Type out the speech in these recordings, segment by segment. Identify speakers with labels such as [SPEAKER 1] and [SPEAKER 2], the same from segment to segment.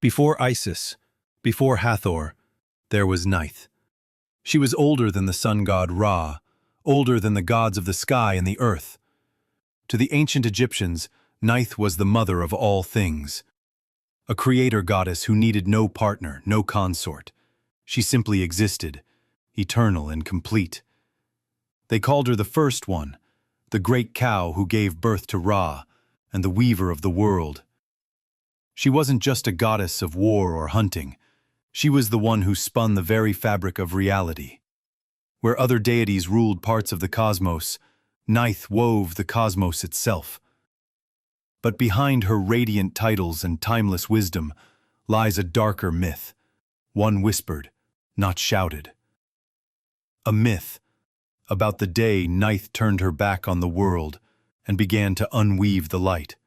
[SPEAKER 1] Before Isis, before Hathor, there was Neith. She was older than the sun god Ra, older than the gods of the sky and the earth. To the ancient Egyptians, Neith was the mother of all things, a creator goddess who needed no partner, no consort. She simply existed, eternal and complete. They called her the First One, the great cow who gave birth to Ra, and the weaver of the world. She wasn't just a goddess of war or hunting. She was the one who spun the very fabric of reality. Where other deities ruled parts of the cosmos, Neith wove the cosmos itself. But behind her radiant titles and timeless wisdom lies a darker myth, one whispered, not shouted. A myth about the day Neith turned her back on the world and began to unweave the light.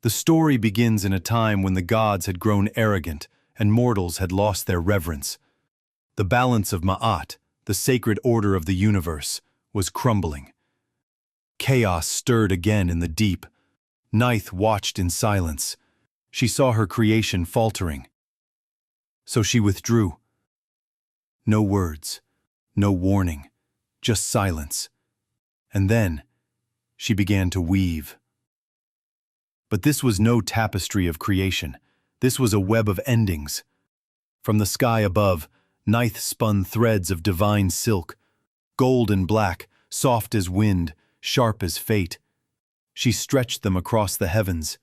[SPEAKER 1] The story begins in a time when the gods had grown arrogant and mortals had lost their reverence. The balance of Ma'at, the sacred order of the universe, was crumbling. Chaos stirred again in the deep. Neith watched in silence. She saw her creation faltering. So she withdrew. No words, no warning, just silence. And then she began to weave. But this was no tapestry of creation. This was a web of endings. From the sky above, Neith spun threads of divine silk, gold and black, soft as wind, sharp as fate. She stretched them across the heavens.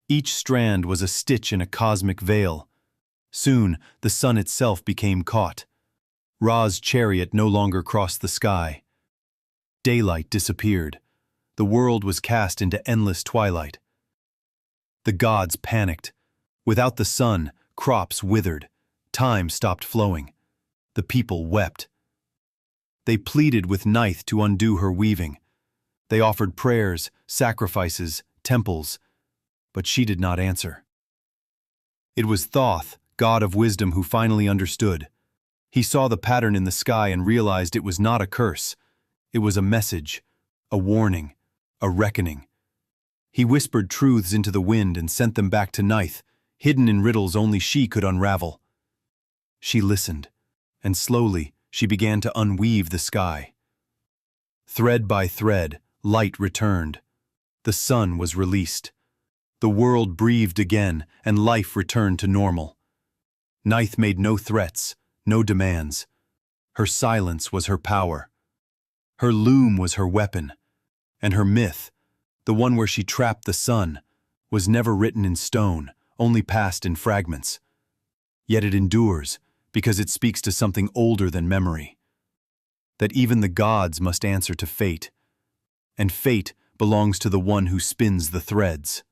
[SPEAKER 1] Each strand was a stitch in a cosmic veil. Soon, the sun itself became caught. Ra's chariot no longer crossed the sky. Daylight disappeared. The world was cast into endless twilight. The gods panicked. Without the sun, crops withered. Time stopped flowing. The people wept. They pleaded with Neith to undo her weaving. They offered prayers, sacrifices, temples, but she did not answer. It was Thoth, god of wisdom, who finally understood. He saw the pattern in the sky and realized it was not a curse. It was a message, a warning, a reckoning. He whispered truths into the wind and sent them back to Neith, hidden in riddles only she could unravel. She listened, and slowly she began to unweave the sky. Thread by thread, light returned. The sun was released. The world breathed again, and life returned to normal. Neith made no threats, no demands. Her silence was her power. Her loom was her weapon. And her myth, the one where she trapped the sun, was never written in stone, only passed in fragments. Yet it endures, because it speaks to something older than memory. That even the gods must answer to fate. And fate belongs to the one who spins the threads.